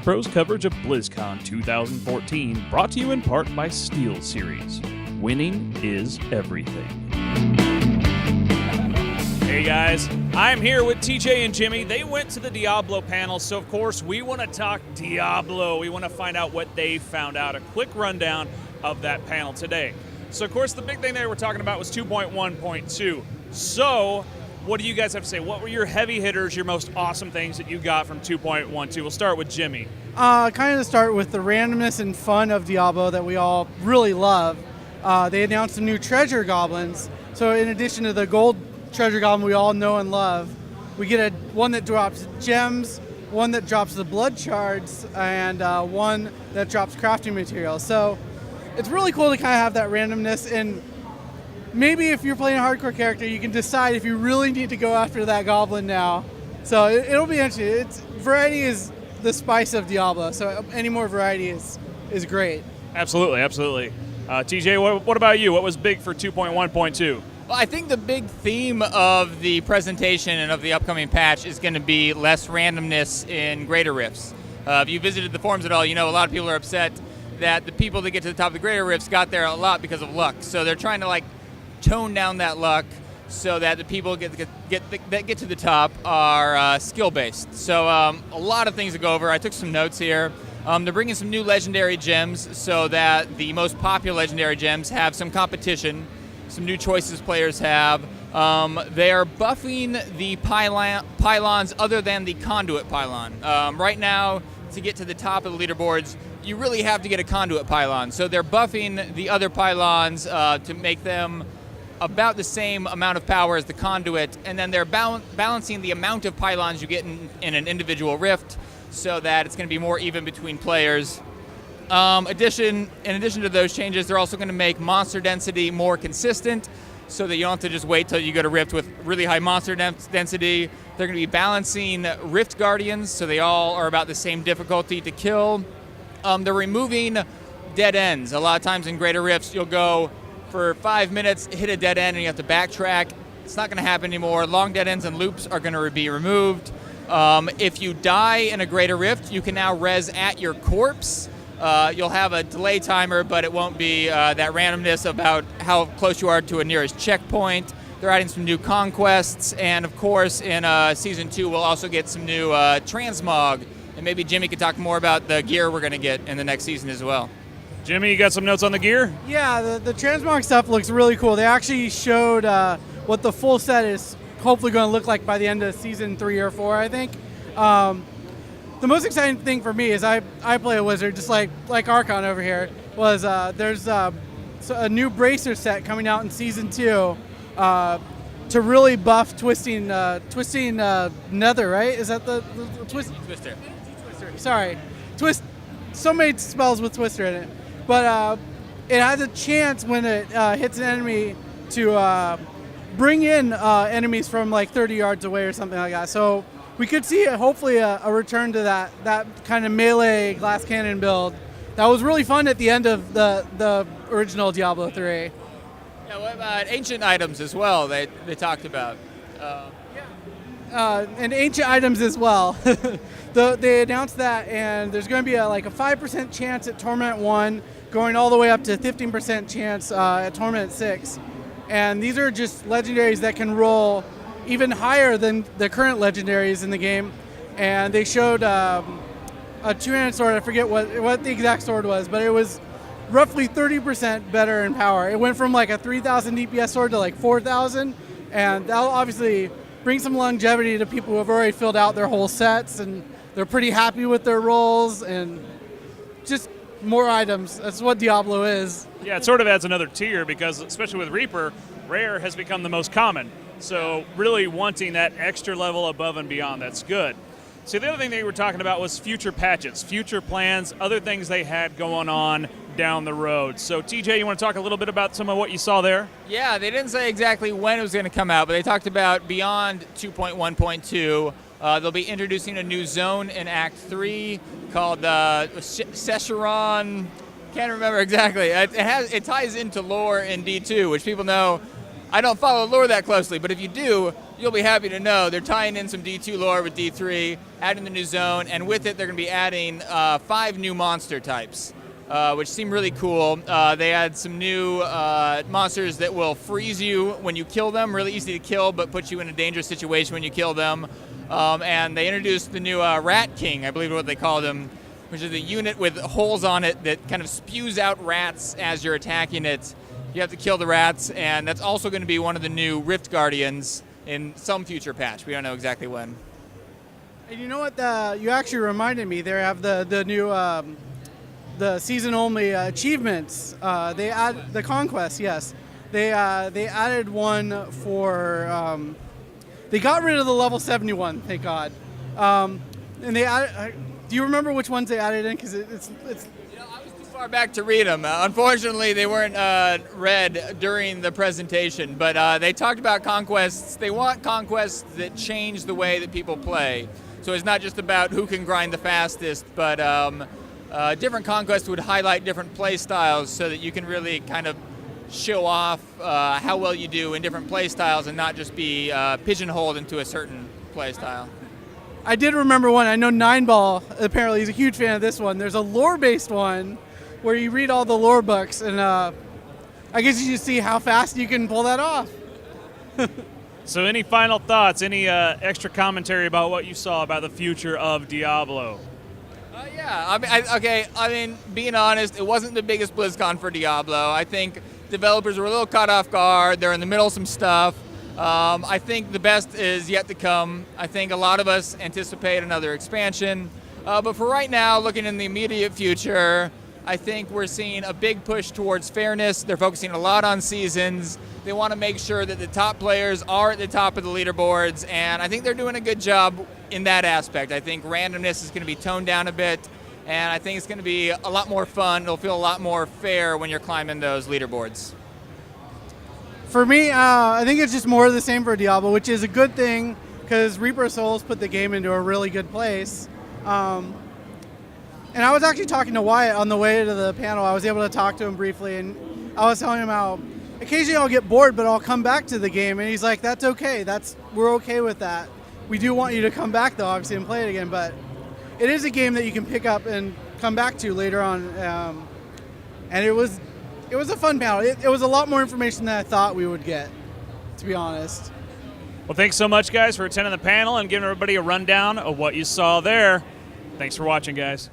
Pro's coverage of BlizzCon 2014, brought to you in part by Steel Series. Winning is everything. Hey guys, I'm here with TJ and Jimmy. They went to the Diablo panel, so of course we want to talk Diablo. We want to find out what they found out. A quick rundown of that panel today. So of course the big thing they were talking about was 2.1.2. So what do you guys have to say? What were your heavy hitters, your most awesome things that you got from 2.12? We'll start with Jimmy. Kind of start with the randomness and fun of Diablo that we all really love. They announced some new treasure goblins. So in addition to the gold treasure goblin we all know and love, we get one that drops gems, one that drops the blood shards, and one that drops crafting materials. So it's really cool to kind of have that randomness, and maybe if you're playing a hardcore character, you can decide if you really need to go after that goblin now. So it'll be interesting. Variety is the spice of Diablo, so any more variety is great. Absolutely, absolutely. TJ, what about you? What was big for 2.1.2? Well, I think the big theme of the presentation and of the upcoming patch is going to be less randomness in greater rifts. If you visited the forums at all, you know a lot of people are upset that the people that get to the top of the greater rifts got there a lot because of luck. So they're trying to tone down that luck so that the people that get to the top are skill-based. So a lot of things to go over. I took some notes here. They're bringing some new legendary gems so that the most popular legendary gems have some competition, some new choices players have. They are buffing the pylons other than the conduit pylon. Right now, to get to the top of the leaderboards, you really have to get a conduit pylon. So they're buffing the other pylons to make them about the same amount of power as the conduit, and then they're balancing the amount of pylons you get in an individual rift so that it's going to be more even between players. In addition to those changes, they're also going to make monster density more consistent so that you don't have to just wait till you go to rift with really high monster density. They're going to be balancing rift guardians so they all are about the same difficulty to kill. They're removing dead ends. A lot of times in greater rifts, you'll go for 5 minutes, hit a dead end, and you have to backtrack. It's not going to happen anymore. Long dead ends and loops are going to be removed. If you die in a greater rift, you can now res at your corpse. You'll have a delay timer, but it won't be that randomness about how close you are to a nearest checkpoint. They're adding some new conquests, and of course, in Season 2, we'll also get some new transmog. And maybe Jimmy could talk more about the gear we're going to get in the next season as well. Jimmy, you got some notes on the gear? Yeah, the transmog stuff looks really cool. They actually showed what the full set is hopefully going to look like by the end of Season 3 or 4, I think. The most exciting thing for me is I play a wizard, just like Archon over here, was there's a new bracer set coming out in Season 2 to really buff twisting nether, right? Is that the twist? Twister. Sorry. Twist. So many spells with Twister in it. But it has a chance when it hits an enemy to bring in enemies from 30 yards away or something like that. So we could see hopefully a return to that kind of melee glass cannon build. That was really fun at the end of the original Diablo 3. Yeah, what about ancient items as well they talked about? And ancient items as well. They announced that, and there's going to be a 5% chance at Torment 1, going all the way up to 15% chance at Torment 6. And these are just legendaries that can roll even higher than the current legendaries in the game. And they showed a two-handed sword. I forget what the exact sword was, but it was roughly 30% better in power. It went from a 3,000 DPS sword to 4,000, and that'll obviously bring some longevity to people who have already filled out their whole sets, and they're pretty happy with their rolls, and just more items. That's what Diablo is. Yeah, it sort of adds another tier because, especially with Reaper, rare has become the most common. So really wanting that extra level above and beyond, that's good. So the other thing they were talking about was future patches, future plans, other things they had going on down the road. So TJ, you want to talk a little bit about some of what you saw there? Yeah, they didn't say exactly when it was going to come out, but they talked about beyond 2.1.2. They'll be introducing a new zone in Act 3 called Secheron. Can't remember exactly. It ties into lore in D2, which people know. I don't follow lore that closely, but if you do, you'll be happy to know they're tying in some D2 lore with D3, adding the new zone, and with it they're going to be adding 5 new monster types, which seem really cool. They add some new monsters that will freeze you when you kill them, really easy to kill, but put you in a dangerous situation when you kill them. And they introduced the new Rat King, I believe is what they called him, which is a unit with holes on it that kind of spews out rats as you're attacking it. You have to kill the rats, and that's also going to be one of the new Rift Guardians in some future patch. We don't know exactly when. And you know what? You actually reminded me. They have the new the season-only achievements. They add the conquest. Yes, they added one for. They got rid of the level 71. Thank God. And they added. Do you remember which ones they added in? Because it's. You know, I was too far back to read them. Unfortunately, they weren't read during the presentation. But they talked about conquests. They want conquests that change the way that people play. So it's not just about who can grind the fastest, but different conquests would highlight different play styles so that you can really kind of show off how well you do in different play styles and not just be pigeonholed into a certain play style. I did remember one. I know Nineball, apparently, he's a huge fan of this one. There's a lore-based one where you read all the lore books, and I guess you just see how fast you can pull that off. So any final thoughts, any extra commentary about what you saw about the future of Diablo? Yeah, I mean, being honest, it wasn't the biggest BlizzCon for Diablo. I think developers were a little caught off guard. They're in the middle of some stuff. I think the best is yet to come. I think a lot of us anticipate another expansion. But for right now, looking in the immediate future, I think we're seeing a big push towards fairness. They're focusing a lot on seasons. They want to make sure that the top players are at the top of the leaderboards, and I think they're doing a good job in that aspect. I think randomness is going to be toned down a bit, and I think it's going to be a lot more fun. It'll feel a lot more fair when you're climbing those leaderboards. For me, I think it's just more of the same for Diablo, which is a good thing because Reaper Souls put the game into a really good place. And I was actually talking to Wyatt on the way to the panel. I was able to talk to him briefly, and I was telling him how occasionally I'll get bored, but I'll come back to the game. And he's like, that's okay. We're okay with that. We do want you to come back, though, obviously, and play it again. But it is a game that you can pick up and come back to later on. And it was a fun panel. It was a lot more information than I thought we would get, to be honest. Well, thanks so much, guys, for attending the panel and giving everybody a rundown of what you saw there. Thanks for watching, guys.